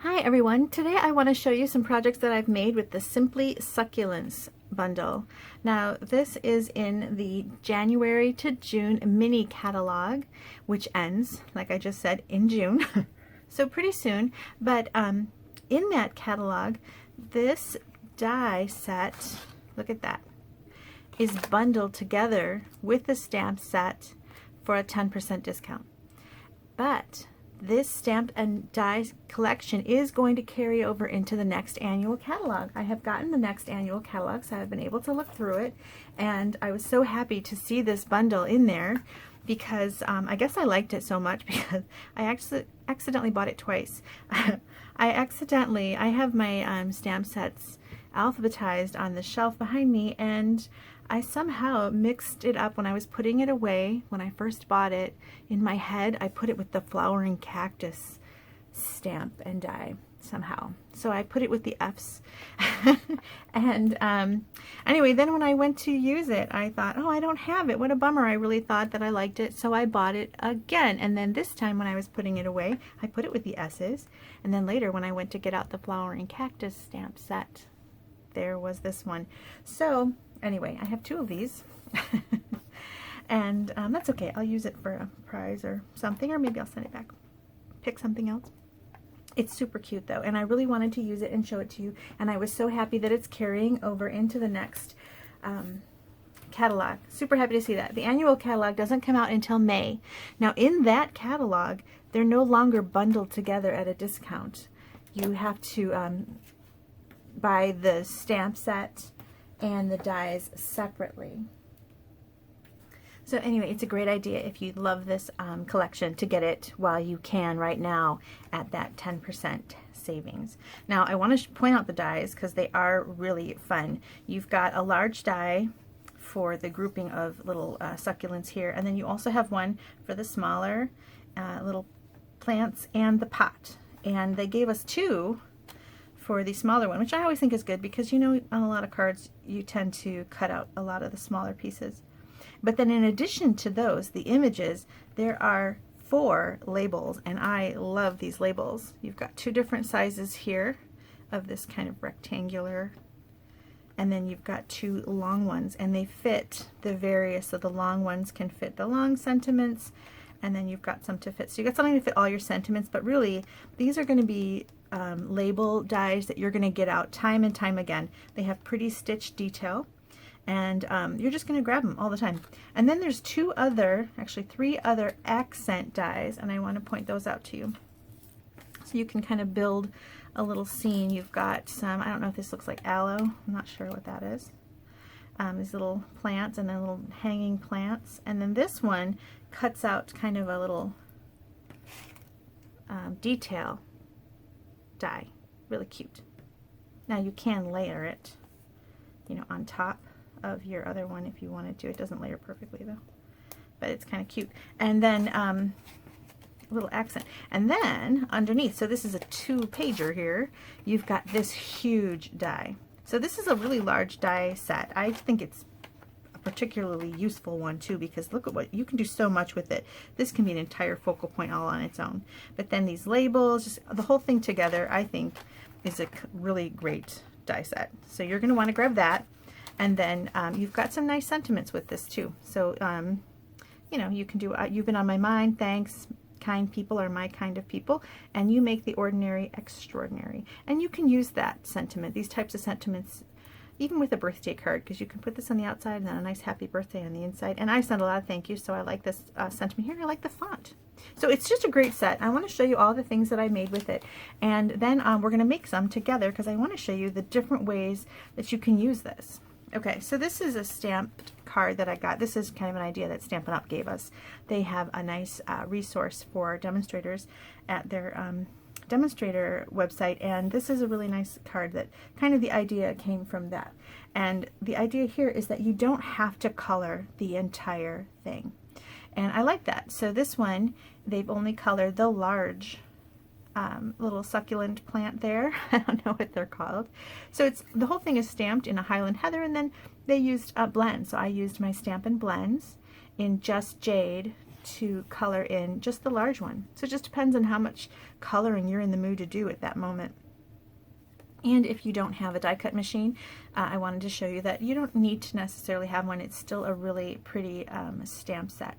Hi everyone, today I want to show you some projects that I've made with the Simply Succulents bundle. Now this is in the January to June mini catalog, which ends, like I just said, in June, so pretty soon. But in that catalog, this die set, look at that, is bundled together with the stamp set for a 10% discount. But this stamp and die collection is going to carry over into the next annual catalog. I have gotten the next annual catalog, so I've been able to look through it, and I was so happy to see this bundle in there because I guess I liked it so much because I accidentally bought it twice. I have my stamp sets alphabetized on the shelf behind me, and I somehow mixed it up when I was putting it away. When I first bought it, in my head I put it with the flowering cactus stamp and die somehow. So I put it with the F's. And anyway, then when I went to use it, I thought, oh, I don't have it. What a bummer. I really thought that I liked it, so I bought it again. And then this time when I was putting it away, I put it with the S's. And then later when I went to get out the flowering cactus stamp set, there was this one. So anyway, I have two of these. And that's okay. I'll use it for a prize or something, or maybe I'll send it back. Pick something else. It's super cute though, and I really wanted to use it and show it to you, and I was so happy that it's carrying over into the next catalog. Super happy to see that. The annual catalog doesn't come out until May. Now in that catalog, they're no longer bundled together at a discount. You have to buy the stamp set and the dies separately. So anyway, it's a great idea if you love this collection to get it while you can right now at that 10% savings. Now I want to point out the dies because they are really fun. You've got a large die for the grouping of little succulents here, and then you also have one for the smaller little plants and the pot. And they gave us two for the smaller one, which I always think is good because, you know, on a lot of cards you tend to cut out a lot of the smaller pieces. But then in addition to those, the images, there are 4 labels, and I love these labels. You've got 2 different sizes here of this kind of rectangular, and then you've got 2 long ones, and they fit the various, so the long ones can fit the long sentiments, and then you've got some to fit, so you've got something to fit all your sentiments. But really these are going to be label dies that you're going to get out time and time again. They have pretty stitch detail, and you're just going to grab them all the time. And then there's 3 other accent dies, and I want to point those out to you so you can kind of build a little scene. You've got some, I don't know if this looks like aloe, I'm not sure what that is. These little plants, and then little hanging plants, and then this one cuts out kind of a little detail die. Really cute. Now you can layer it, you know, on top of your other one if you wanted to. It doesn't layer perfectly though, but it's kind of cute. And then a little accent, and then underneath, so this is a 2-pager here, you've got this huge die. So this is a really large die set. I think it's a particularly useful one too, because look at what you can do so much with it. This can be an entire focal point all on its own. But then these labels, just the whole thing together, I think is a really great die set. So you're going to want to grab that. And then you've got some nice sentiments with this too. So, you know, you can do, you've been on my mind, thanks, kind people are my kind of people, and you make the ordinary extraordinary. And you can use that sentiment, these types of sentiments, even with a birthday card, because you can put this on the outside and then a nice happy birthday on the inside. And I send a lot of thank yous, so I like this sentiment here, and I like the font. So it's just a great set. I want to show you all the things that I made with it, and then we're going to make some together because I want to show you the different ways that you can use this. Okay, so this is a stamped card that I got. This is kind of an idea that Stampin' Up gave us. They have a nice resource for demonstrators at their demonstrator website, and this is a really nice card that kind of the idea came from that. And the idea here is that you don't have to color the entire thing, and I like that. So this one, they've only colored the large little succulent plant there. I don't know what they're called. So it's, the whole thing is stamped in a Highland Heather, and then they used a blend. So I used my Stampin' Blends in Just Jade to color in just the large one. So it just depends on how much coloring you're in the mood to do at that moment. And if you don't have a die cut machine, I wanted to show you that you don't need to necessarily have one. It's still a really pretty stamp set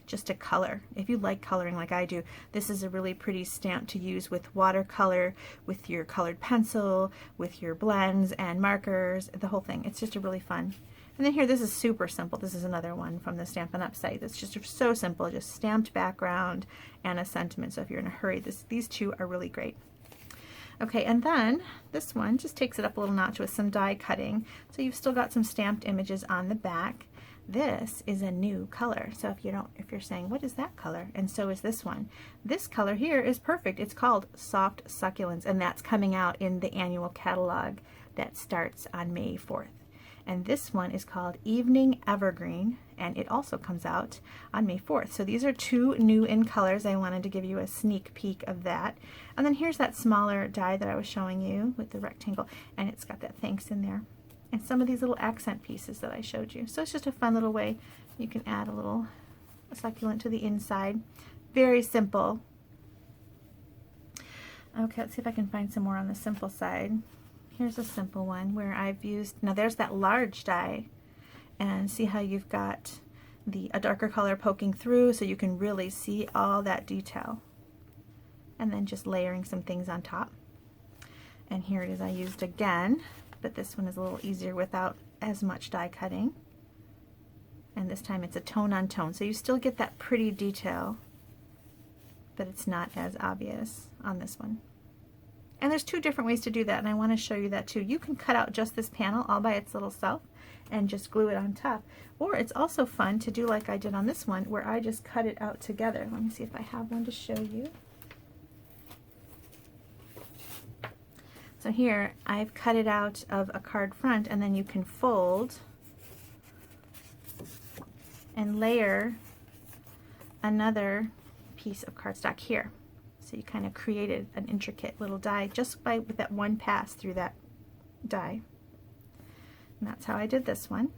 just to color. If you like coloring like I do, this is a really pretty stamp to use with watercolor, with your colored pencil, with your blends and markers, the whole thing. It's just a really fun. And then here, this is super simple. This is another one from the Stampin' Up site. That's just so simple, just stamped background and a sentiment. So if you're in a hurry, these two are really great. Okay, and then this one just takes it up a little notch with some die cutting. So you've still got some stamped images on the back. This is a new color. So if you're saying, what is that color? And so is this one. This color here is perfect. It's called Soft Succulents, and that's coming out in the annual catalog that starts on May 4th. And this one is called Evening Evergreen, and it also comes out on May 4th. So these are two new in colors. I wanted to give you a sneak peek of that. And then here's that smaller die that I was showing you with the rectangle, and it's got that thanks in there. And some of these little accent pieces that I showed you. So it's just a fun little way you can add a little succulent to the inside. Very simple. Okay, let's see if I can find some more on the simple side. Here's a simple one where I've used, now there's that large die, and see how you've got a darker color poking through so you can really see all that detail. And then just layering some things on top. And here it is I used again, but this one is a little easier without as much die cutting. And this time it's a tone on tone, so you still get that pretty detail, but it's not as obvious on this one. And there's two different ways to do that, and I want to show you that too. You can cut out just this panel all by its little self and just glue it on top. Or it's also fun to do like I did on this one, where I just cut it out together. Let me see if I have one to show you. So here, I've cut it out of a card front, and then you can fold and layer another piece of cardstock here. So you kind of created an intricate little die just with that one pass through that die. And that's how I did this one.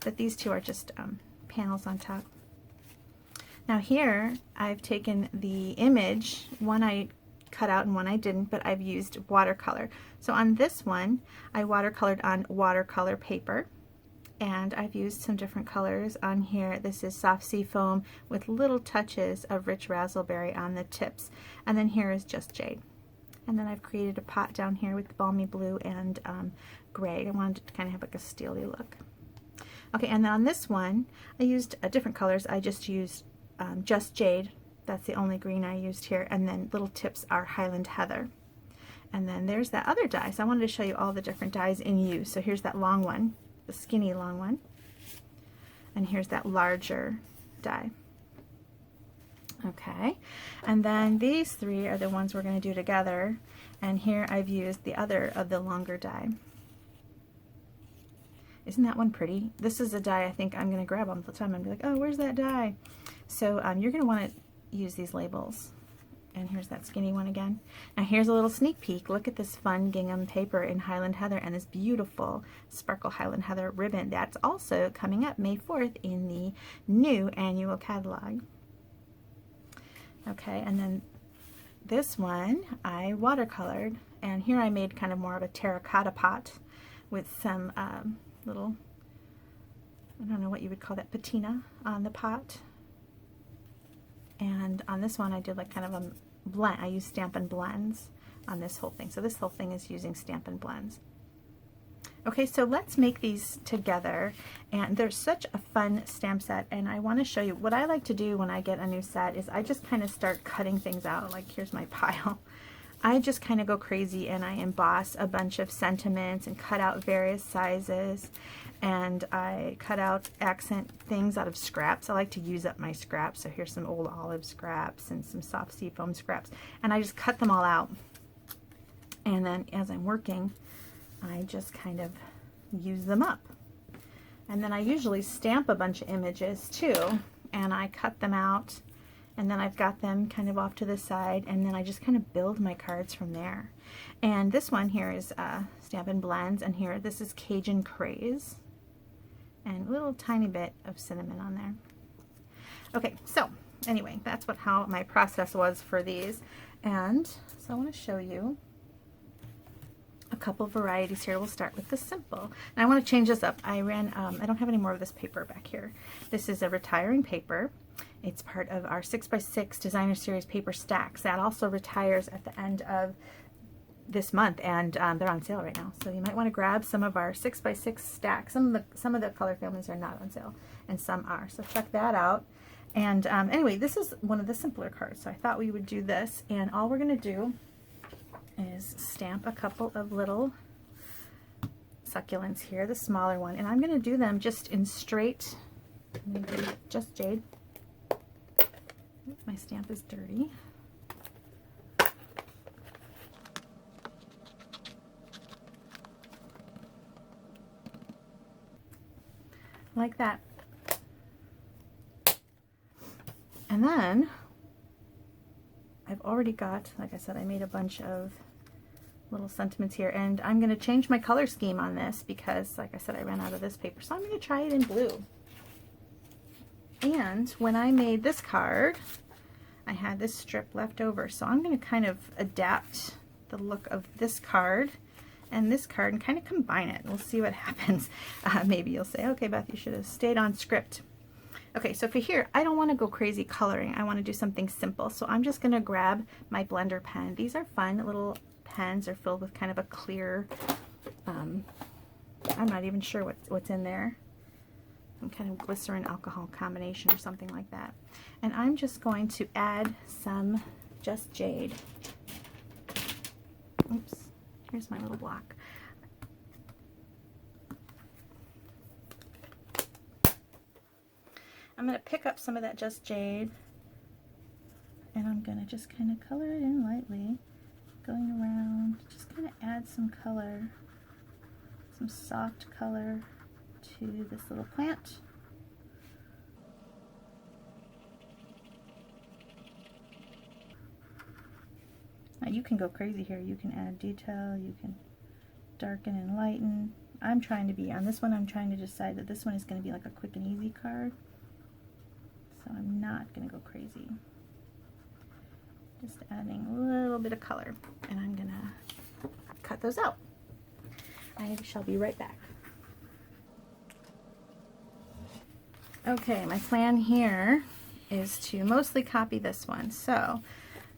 But these two are just panels on top. Now here, I've taken the image, one I cut out and one I didn't, but I've used watercolor. So on this one, I watercolored on watercolor paper, and I've used some different colors on here. This is soft sea foam with little touches of rich raspberry on the tips, and then here is just jade. And then I've created a pot down here with balmy blue and gray. I wanted it to kind of have like a steely look. Okay, and then on this one, I used different colors. I just used just jade. That's the only green I used here, and then little tips are Highland Heather. And then there's that other die. So I wanted to show you all the different dies in use. So here's that long one, the skinny long one, and here's that larger die. Okay, and then these three are the ones we're going to do together, and here I've used the other of the longer die. Isn't that one pretty? This is a die I think I'm going to grab all the time and be like, oh, where's that die? So you're going to want to use these labels. And here's that skinny one again. Now here's a little sneak peek. Look at this fun gingham paper in Highland Heather and this beautiful sparkle Highland Heather ribbon. That's also coming up May 4th in the new annual catalog. Okay, and then this one I watercolored, and here I made kind of more of a terracotta pot with some little, I don't know what you would call that, patina on the pot. And on this one I did like kind of a blend. I used Stampin' Blends on this whole thing. So this whole thing is using Stampin' Blends. Okay, so let's make these together. And they're such a fun stamp set, and I want to show you what I like to do when I get a new set is I just kind of start cutting things out. Like here's my pile. I just kind of go crazy and I emboss a bunch of sentiments and cut out various sizes, and I cut out accent things out of scraps. I like to use up my scraps, so here's some old olive scraps and some soft seafoam scraps, and I just cut them all out, and then as I'm working I just kind of use them up. And then I usually stamp a bunch of images too, and I cut them out, and then I've got them kind of off to the side, and then I just kind of build my cards from there. And this one here is Stampin' Blends, and here this is Cajun Craze, and a little tiny bit of cinnamon on there. Okay, so anyway, that's how my process was for these. And so I want to show you a couple varieties here. We'll start with the simple. And I want to change this up. I don't have any more of this paper back here. This is a retiring paper. It's part of our 6x6 Designer Series paper stacks. That also retires at the end of this month, and they're on sale right now. So you might want to grab some of our 6x6 stacks. Some of the color families are not on sale, and some are. So check that out. And anyway, this is one of the simpler cards. So I thought we would do this, and all we're going to do is stamp a couple of little succulents here, the smaller one, and I'm going to do them just in straight, maybe just jade. My stamp is dirty. Like that. And then I've already got, like I said, I made a bunch of little sentiments here, and I'm going to change my color scheme on this because, like I said, I ran out of this paper, so I'm going to try it in blue. And when I made this card, I had this strip left over, so I'm going to kind of adapt the look of this card and this card and kind of combine it. We'll see what happens. Maybe you'll say, okay, Beth, you should have stayed on script. Okay, so for here, I don't want to go crazy coloring. I want to do something simple. So I'm just going to grab my blender pen. These are fun little pens. They're filled with kind of a clear, I'm not even sure what's in there. Some kind of glycerin alcohol combination or something like that. And I'm just going to add some Just Jade. Oops, here's my little block. I'm going to pick up some of that Just Jade, and I'm going to just kind of color it in lightly, going around, just kind of add some color, some soft color to this little plant. Now you can go crazy here. You can add detail, you can darken and lighten. I'm trying to be, on this one, I'm trying to decide that this one is going to be like a quick and easy card. So I'm not going to go crazy. Just adding a little bit of color, and I'm going to cut those out. I shall be right back. Okay, my plan here is to mostly copy this one,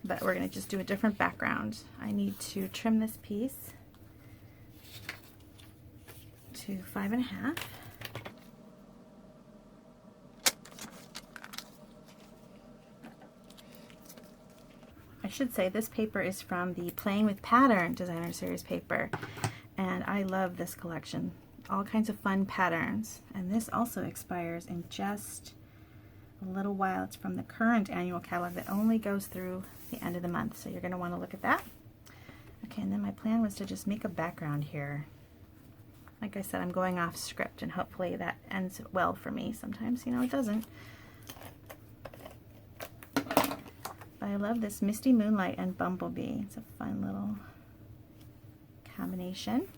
but we're going to just do a different background. I need to trim this piece to 5.5. I should say this paper is from the Playing with Pattern Designer Series paper, and I love this collection. All kinds of fun patterns, and this also expires in just a little while. It's from the current annual catalog that only goes through the end of the month, so you're going to want to look at that. Okay, and then my plan was to just make a background here. Like I said, I'm going off script, and hopefully that ends well for me. Sometimes, you know, it doesn't. But I love this Misty Moonlight and Bumblebee. It's a fun little combination.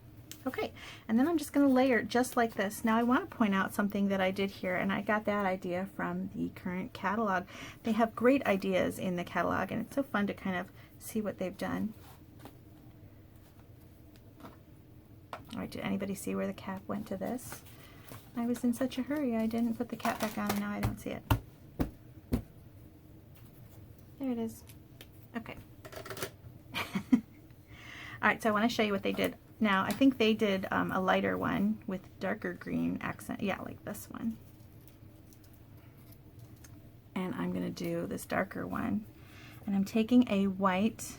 Okay, and then I'm just going to layer just like this. Now I want to point out something that I did here, and I got that idea from the current catalog. They have great ideas in the catalog, and it's so fun to kind of see what they've done. All right, did anybody see where the cap went to this? I was in such a hurry, I didn't put the cap back on, and now I don't see it. There it is. Okay. All right, so I want to show you what they did. Now, I think they did a lighter one with darker green accent. Yeah, like this one. And I'm going to do this darker one. And I'm taking a white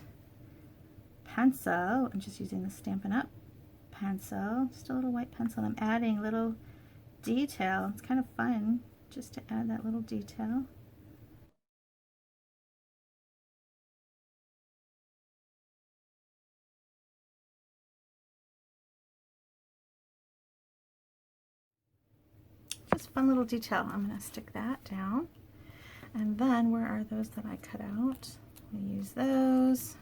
pencil. I'm just using the Stampin' Up pencil. Just a little white pencil. I'm adding little detail. It's kind of fun just to add that little detail. Just fun little detail. I'm going to stick that down. And then where are those that I cut out? We use those.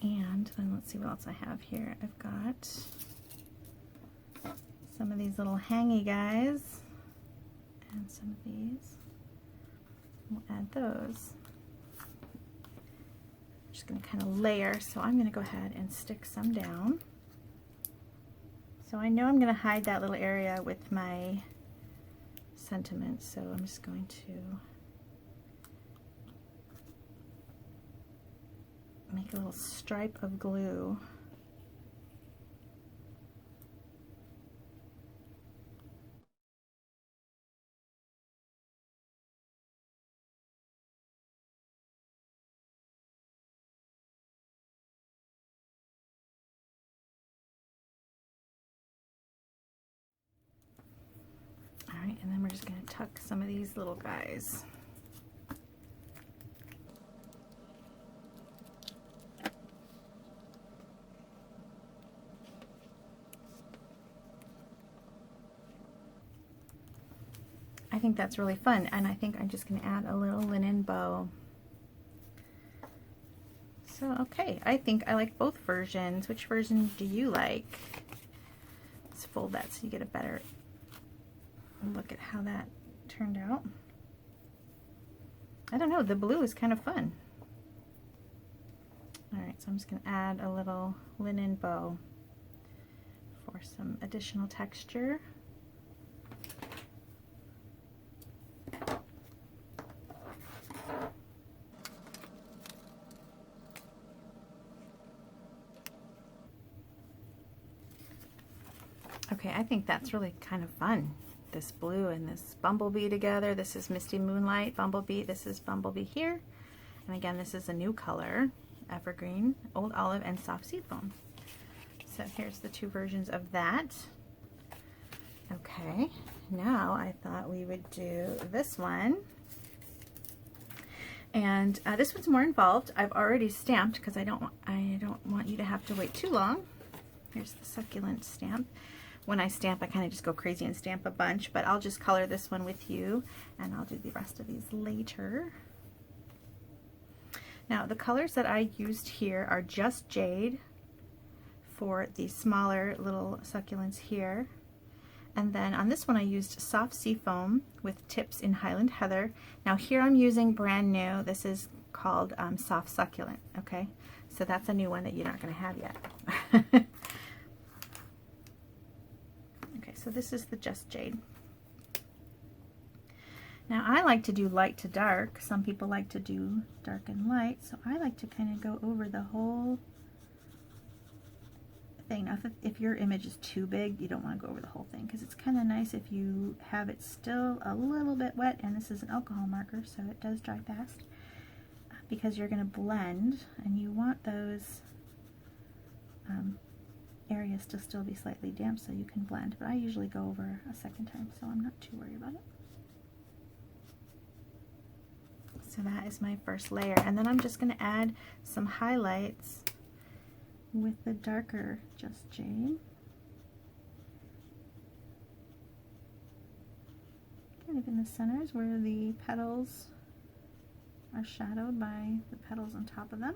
And then let's see what else I have here. I've got some of these little hangy guys. And some of these, we'll add those. I'm just going to kind of layer, so I'm going to go ahead and stick some down. So I know I'm going to hide that little area with my sentiments, so I'm just going to make a little stripe of glue. All right, and then we're just going to tuck some of these little guys. I think that's really fun, and I think I'm just going to add a little linen bow. So, okay, I think I like both versions. Which version do you like? Let's fold that so you get a better look at how that turned out. I don't know, the blue is kind of fun. Alright, so I'm just going to add a little linen bow for some additional texture. Okay, I think that's really kind of fun. This blue and this bumblebee together. This is Misty Moonlight Bumblebee. This is Bumblebee here. And again, this is a new color, Evergreen, Old Olive, and Soft Seafoam. So here's the two versions of that. Okay, now I thought we would do this one. And this one's more involved. I've already stamped because I don't want you to have to wait too long. Here's the succulent stamp. When I stamp, I kind of just go crazy and stamp a bunch, but I'll just color this one with you, and I'll do the rest of these later. Now, the colors that I used here are Just Jade for the smaller little succulents here. And then on this one, I used Soft Seafoam with tips in Highland Heather. Now here I'm using brand new. This is called Soft Succulent, okay? So that's a new one that you're not going to have yet. So this is the Just Jade. Now I like to do light to dark. Some people like to do dark and light. So I like to kind of go over the whole thing. Now if your image is too big, you don't want to go over the whole thing because it's kind of nice if you have it still a little bit wet, and this is an alcohol marker so it does dry fast because you're going to blend and you want those areas to still be slightly damp so you can blend, but I usually go over a second time, so I'm not too worried about it. So that is my first layer, and then I'm just going to add some highlights with the darker Just Jade. Kind of in the centers where the petals are shadowed by the petals on top of them.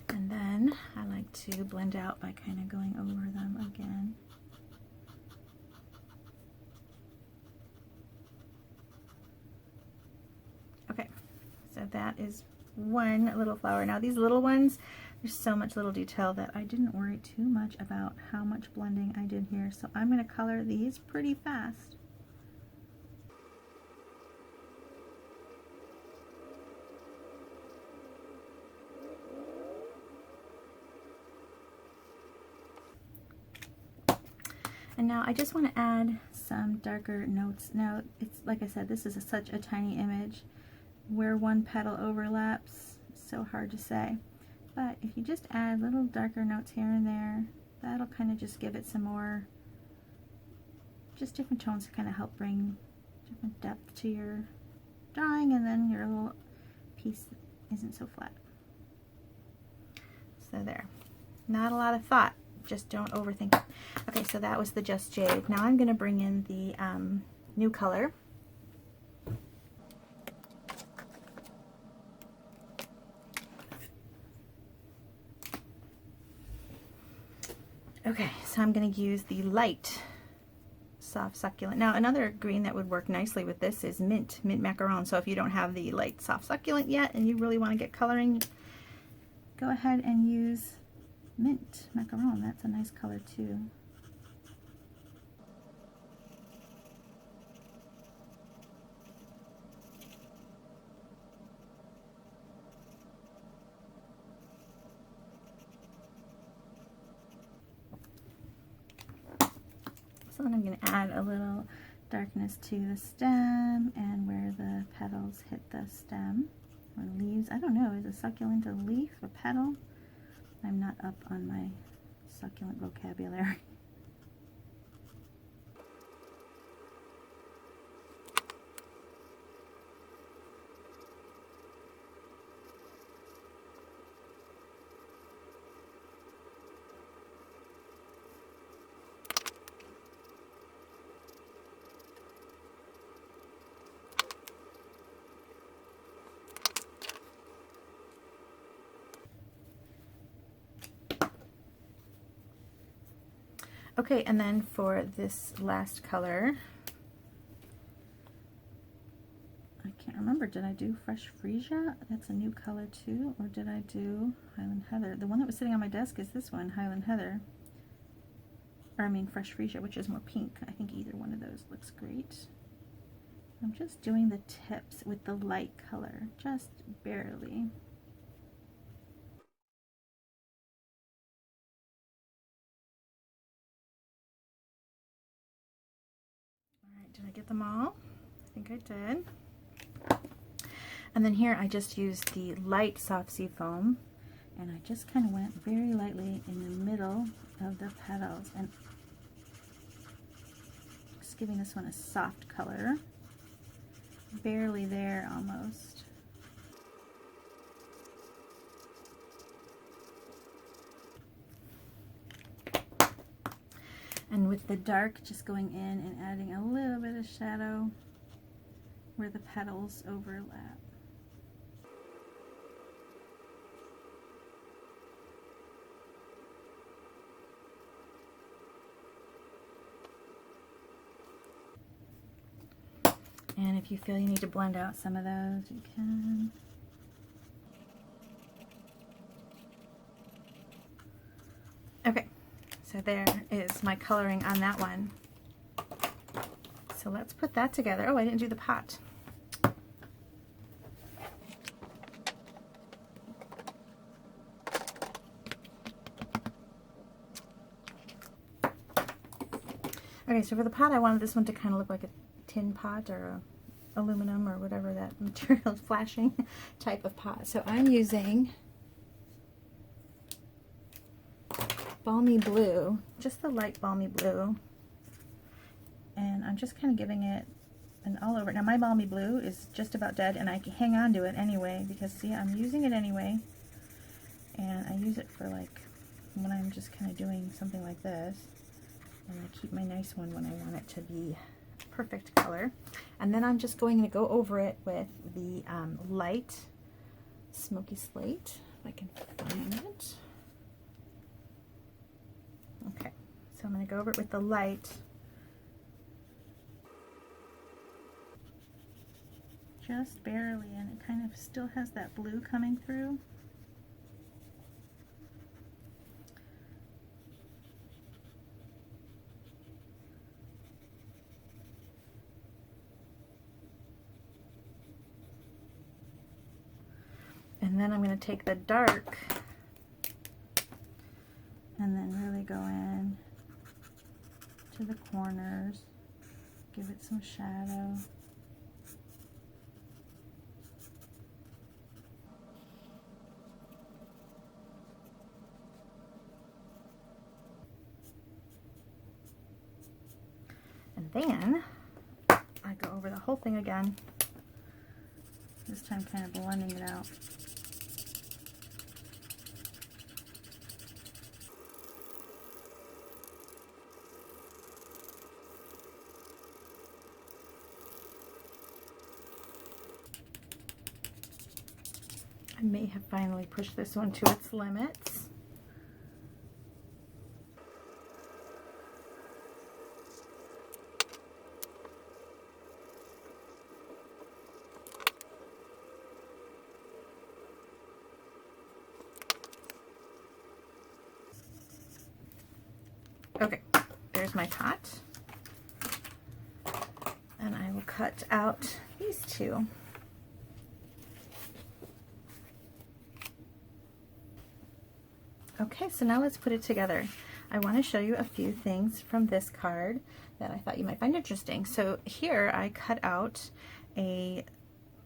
And then I like to blend out by kind of going over them again. Okay, so that is one little flower. Now these little ones, there's so much little detail that I didn't worry too much about how much blending I did here. So I'm going to color these pretty fast. And now I just want to add some darker notes. Now, it's like I said, this is such a tiny image. Where one petal overlaps, it's so hard to say. But if you just add little darker notes here and there, that'll kind of just give it some more, just different tones to kind of help bring different depth to your drawing, and then your little piece isn't so flat. So there. Not a lot of thought. Just don't overthink it. Okay, so that was the Just Jade. Now I'm going to bring in the new color. Okay, so I'm going to use the light soft succulent. Now another green that would work nicely with this is mint macaron. So if you don't have the light soft succulent yet and you really want to get coloring, go ahead and use mint macaron. That's a nice color too. So then I'm going to add a little darkness to the stem and where the petals hit the stem or leaves. I don't know, is a succulent a leaf, a petal? I'm not up on my succulent vocabulary. Okay, and then for this last color, I can't remember, did I do Fresh Freesia? That's a new color too, or did I do Highland Heather? The one that was sitting on my desk is this one, Highland Heather. Or I mean Fresh Freesia, which is more pink. I think either one of those looks great. I'm just doing the tips with the light color, just barely. Alright, did I get them all? I think I did. And then here I just used the light soft sea foam, and I just kind of went very lightly in the middle of the petals and just giving this one a soft color. Barely there almost. And with the dark, just going in and adding a little bit of shadow where the petals overlap. And if you feel you need to blend out some of those, you can. Okay, so there is my coloring on that one. So let's put that together. Oh, I didn't do the pot. Okay, so for the pot, I wanted this one to kind of look like a tin pot or a aluminum or whatever that material is, flashing type of pot. So I'm using balmy blue, just the light balmy blue, and I'm just kind of giving it an all over. Now my balmy blue is just about dead, and I can hang on to it anyway because see, I'm using it anyway, and I use it for like when I'm just kind of doing something like this, and I keep my nice one when I want it to be perfect color. And then I'm just going to go over it with the light smoky slate, if I can find it. Okay, so I'm going to go over it with the light. Just barely, and it kind of still has that blue coming through. And then I'm going to take the dark and then really go in to the corners, give it some shadow. And then I go over the whole thing again, this time kind of blending it out. I may have finally pushed this one to its limits. here's my pot. And I will cut out these two. Okay, so now let's put it together. I want to show you a few things from this card that I thought you might find interesting. So here I cut out a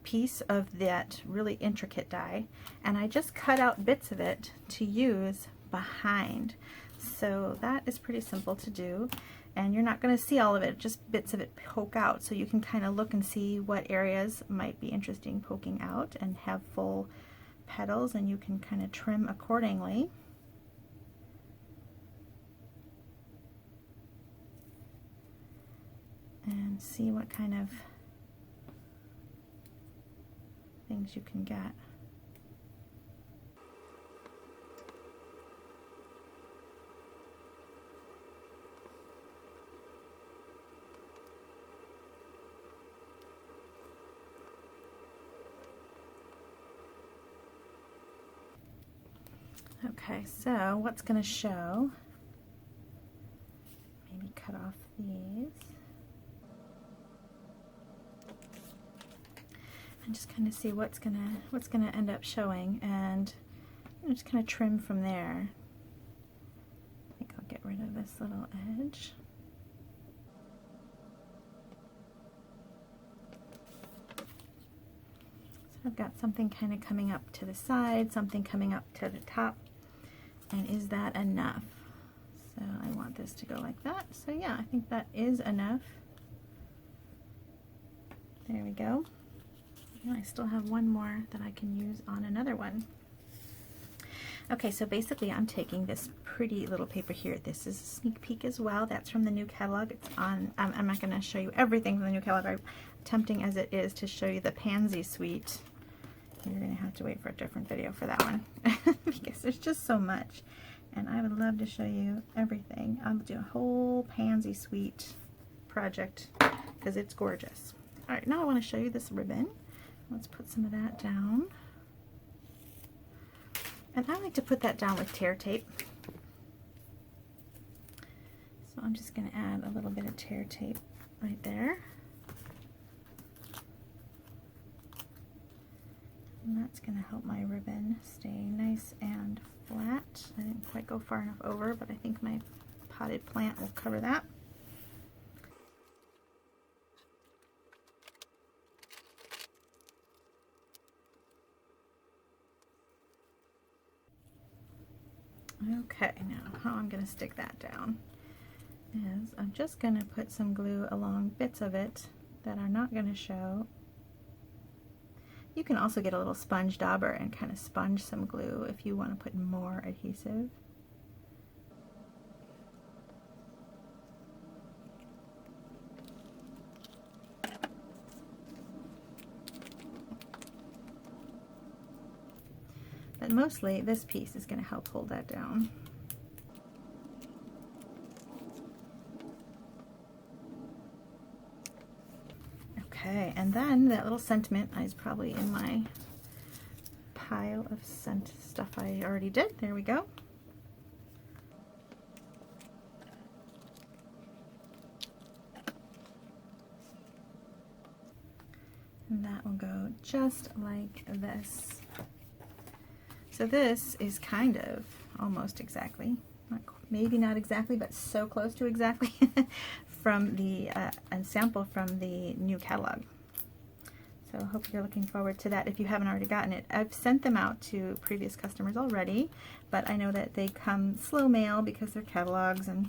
piece of that really intricate die, and I just cut out bits of it to use behind. So that is pretty simple to do, and you're not going to see all of it, just bits of it poke out, so you can kind of look and see what areas might be interesting poking out and have full petals, and you can kind of trim accordingly. And see what kind of things you can get. Okay, so what's going to show, maybe cut off these. And just kind of see what's gonna end up showing, and just kind of trim from there. I think I'll get rid of this little edge. So I've got something kind of coming up to the side, something coming up to the top, and is that enough? So I want this to go like that. So yeah, I think that is enough. There we go. I still have one more that I can use on another one. Okay, so basically I'm taking this pretty little paper here. This is a sneak peek as well. That's from the new catalog. It's on, I'm not going to show you everything from the new catalog. Tempting as it is to show you the Pansy Suite, you're going to have to wait for a different video for that one because there's just so much. And I would love to show you everything. I'll do a whole Pansy Suite project because it's gorgeous. All right, now I want to show you this ribbon. Let's put some of that down. And I like to put that down with tear tape. So I'm just going to add a little bit of tear tape right there. And that's going to help my ribbon stay nice and flat. I didn't quite go far enough over, but I think my potted plant will cover that. Okay, now how I'm going to stick that down is I'm just going to put some glue along bits of it that are not going to show. You can also get a little sponge dauber and kind of sponge some glue if you want to put more adhesive. But mostly this piece is going to help hold that down. Okay, and then that little sentiment is probably in my pile of scent stuff I already did. There we go. And that will go just like this. So this is kind of almost exactly, maybe not exactly, but so close to exactly from the a sample from the new catalog. So I hope you're looking forward to that if you haven't already gotten it. I've sent them out to previous customers already, but I know that they come slow mail because they're catalogs and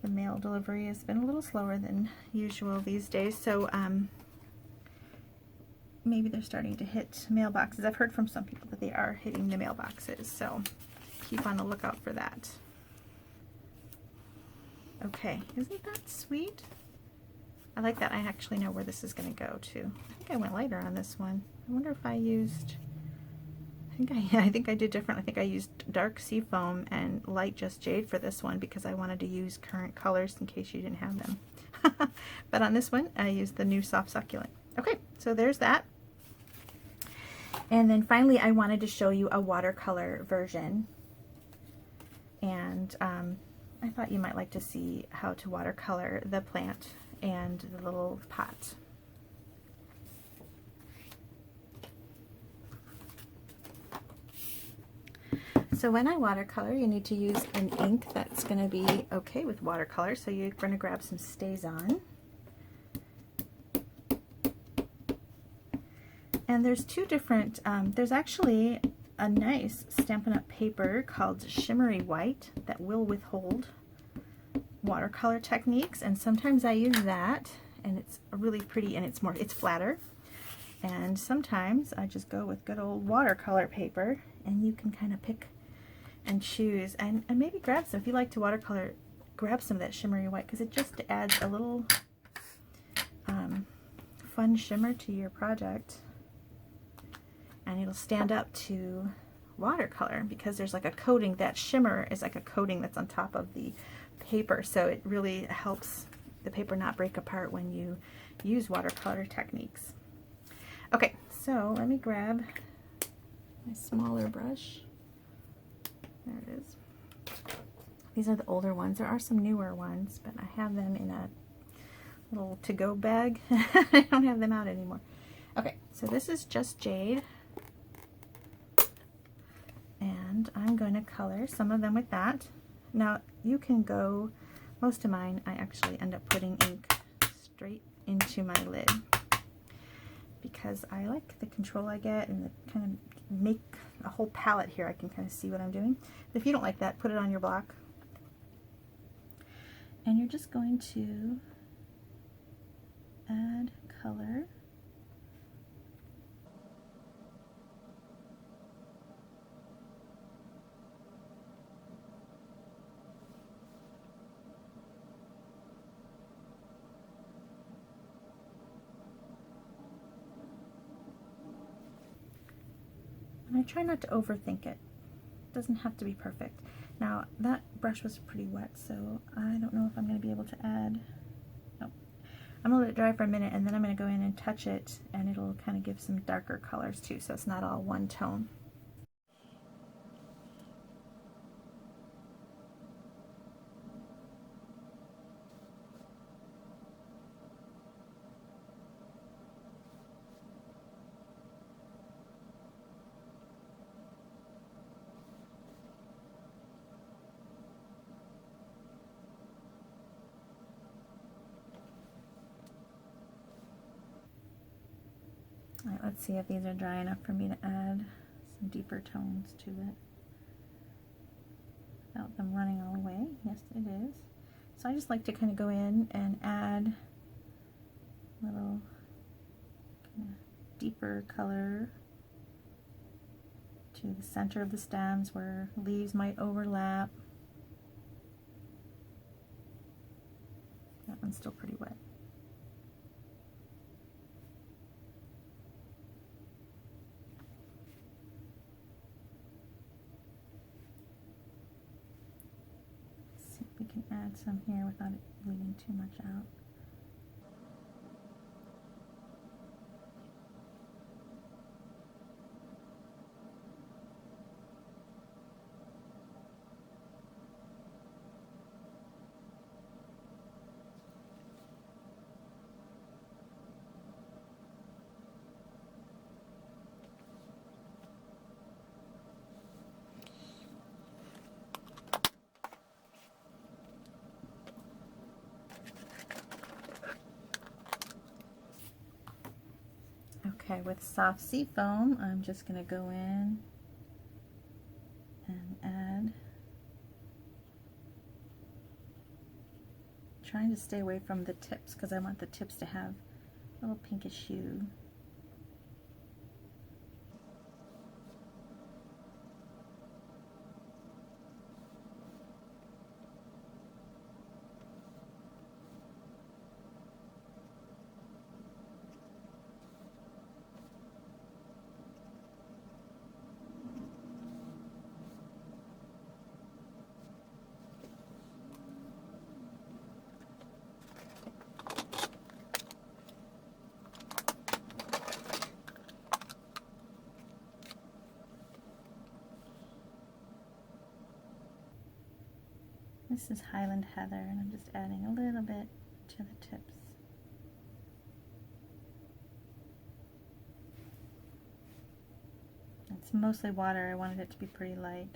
the mail delivery has been a little slower than usual these days. So maybe they're starting to hit mailboxes. I've heard from some people that they are hitting the mailboxes, so keep on the lookout for that. Okay, isn't that sweet? I like that I actually know where this is going to go to. I think I went lighter on this one. I wonder if I used, I think I did different. I think I used dark seafoam and light just jade for this one because I wanted to use current colors in case you didn't have them. But on this one, I used the new soft succulent. Okay, so there's that. And then finally, I wanted to show you a watercolor version. And I thought you might like to see how to watercolor the plant and the little pot. So when I watercolor, you need to use an ink that's going to be okay with watercolor. So you're going to grab some StazOn. And there's two different, there's actually a nice Stampin' Up! Paper called Shimmery White that will withhold watercolor techniques, and sometimes I use that, and it's really pretty, and it's flatter. And sometimes I just go with good old watercolor paper, and you can kind of pick and choose, and maybe grab some, if you like to watercolor, grab some of that Shimmery White, because it just adds a little fun shimmer to your project. And it'll stand up to watercolor because there's like a coating. That shimmer is like a coating that's on top of the paper, so it really helps the paper not break apart when you use watercolor techniques. Okay, so let me grab my smaller brush. There it is. These are the older ones. There are some newer ones, but I have them in a little to-go bag. I don't have them out anymore. Okay, so this is Just Jade. And I'm going to color some of them with that. Now you can go, most of mine I actually end up putting ink straight into my lid because I like the control I get and the kind of make a whole palette here. I can kind of see what I'm doing. If you don't like that, put it on your block. And you're just going to add color. I try not to overthink it. It doesn't have to be perfect. Now that brush was pretty wet, so I don't know if I'm going to be able to add. No, I'm going to let it dry for a minute, and then I'm going to go in and touch it, and it'll kind of give some darker colors too, so it's not all one tone. Alright, let's see if these are dry enough for me to add some deeper tones to it without them running all away. Yes, it is. So I just like to kind of go in and add a little kind of deeper color to the center of the stems where leaves might overlap. That one's still pretty wet. We can add some here without it bleeding too much out. Okay, with soft sea foam, I'm just going to go in and add, trying to stay away from the tips because I want the tips to have a little pinkish hue. This is Highland Heather, and I'm just adding a little bit to the tips. It's mostly water. I wanted it to be pretty light.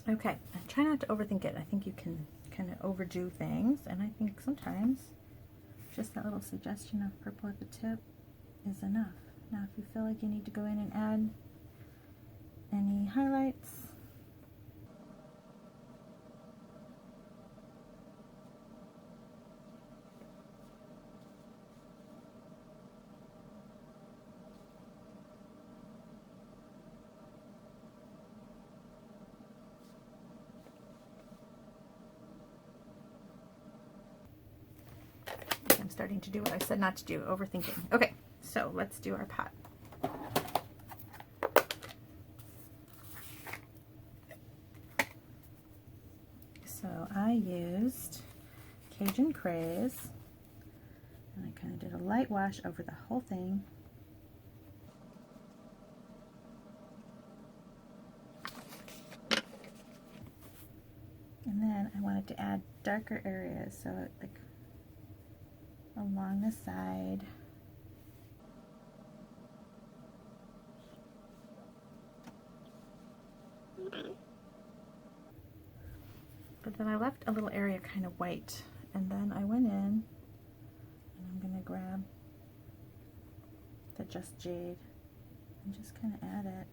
Okay, I try not to overthink it. I think you can kind of overdo things, and I think sometimes just that little suggestion of purple at the tip is enough. Now, if you feel like you need to go in and add any highlights, I'm starting to do what I said not to do, overthinking. Okay, so let's do our pot. So I used Cajun Craze, and I kind of did a light wash over the whole thing. And then I wanted to add darker areas, so like along the side. But then I left a little area kind of white, and then I went in and I'm going to grab the Just Jade and just kind of add it.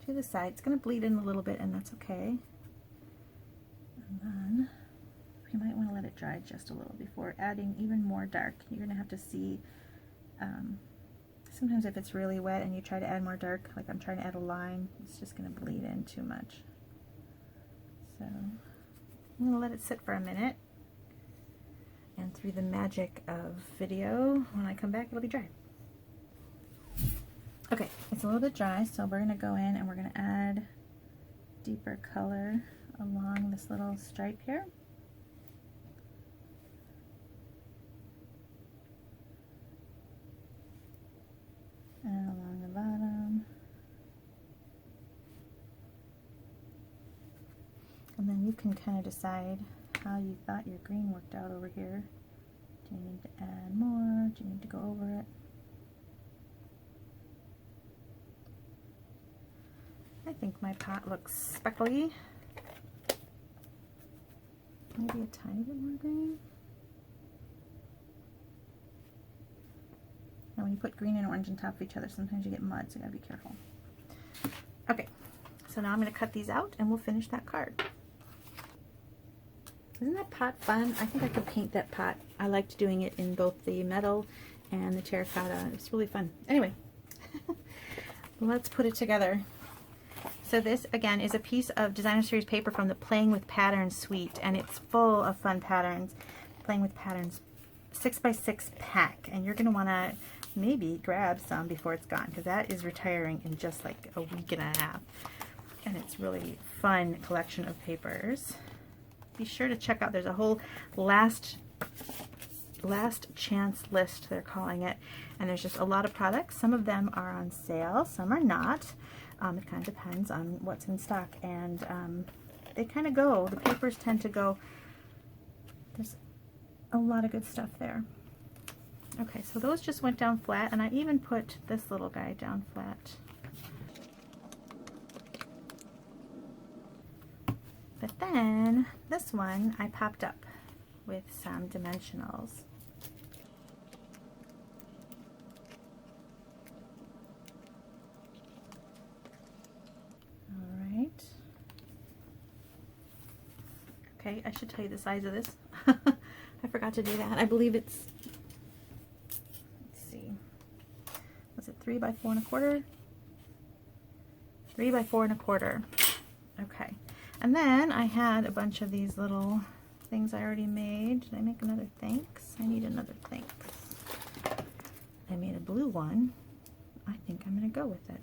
To the side. It's going to bleed in a little bit, and that's okay. And then you might want to let it dry just a little before adding even more dark. You're going to have to see, sometimes if it's really wet and you try to add more dark, like I'm trying to add a line, it's just going to bleed in too much. So I'm going to let it sit for a minute, and through the magic of video, when I come back it'll be dry. Okay, it's a little bit dry, so we're going to go in and we're going to add deeper color along this little stripe here. And along the bottom. And then you can kind of decide how you thought your green worked out over here. Do you need to add more? Do you need to go over it? I think my pot looks speckly. Maybe a tiny bit more green. Now when you put green and orange on top of each other, sometimes you get mud, so you gotta be careful. Okay, so now I'm gonna cut these out and we'll finish that card. Isn't that pot fun? I think I could paint that pot. I liked doing it in both the metal and the terracotta. It's really fun. Anyway, let's put it together. So this, again, is a piece of designer series paper from the Playing with Patterns suite, and it's full of fun patterns. Playing with Patterns 6x6 pack, and you're going to want to maybe grab some before it's gone, because that is retiring in just like a week and a half. And it's really fun collection of papers. Be sure to check out, there's a whole last chance list, they're calling it, and there's just a lot of products. Some of them are on sale, some are not. It kind of depends on what's in stock, and they kind of go, the papers tend to go, there's a lot of good stuff there. Okay, so those just went down flat, and I even put this little guy down flat. But then this one I popped up with some dimensionals. Alright. Okay, I should tell you the size of this. I forgot to do that. I believe it's, let's see, was it 3 by 4 1/4? 3 by 4 1/4. Okay, and then I had a bunch of these little things I already made. Did I make another thanks? I need another thanks. I made a blue one. I think I'm going to go with it.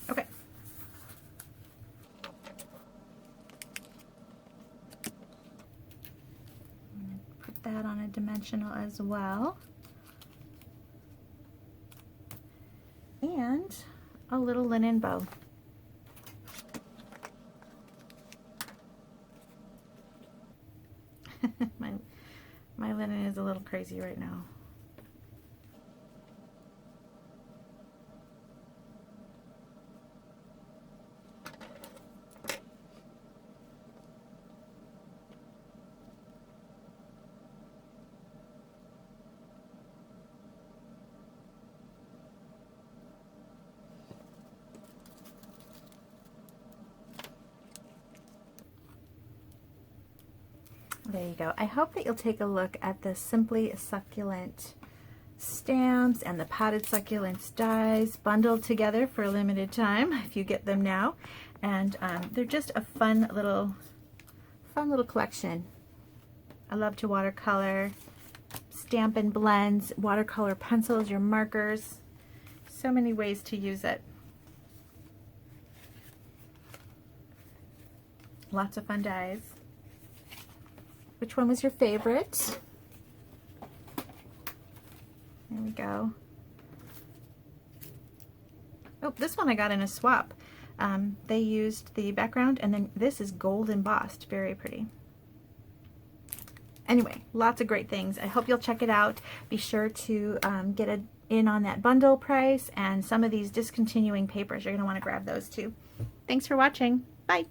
Okay. I'm going to put that on a dimensional as well. And a little linen bow. my linen is a little crazy right now. There you go. I hope that you'll take a look at the Simply Succulent stamps and the potted succulents dies bundled together for a limited time if you get them now. And they're just a fun little collection. I love to watercolor, Stampin' blends, watercolor pencils, your markers. So many ways to use it. Lots of fun dies. Which one was your favorite? There we go. Oh, this one I got in a swap. They used the background, and then this is gold embossed. Very pretty. Anyway, lots of great things. I hope you'll check it out. Be sure to get in on that bundle price, and some of these discontinuing papers, you're going to want to grab those too. Thanks for watching. Bye.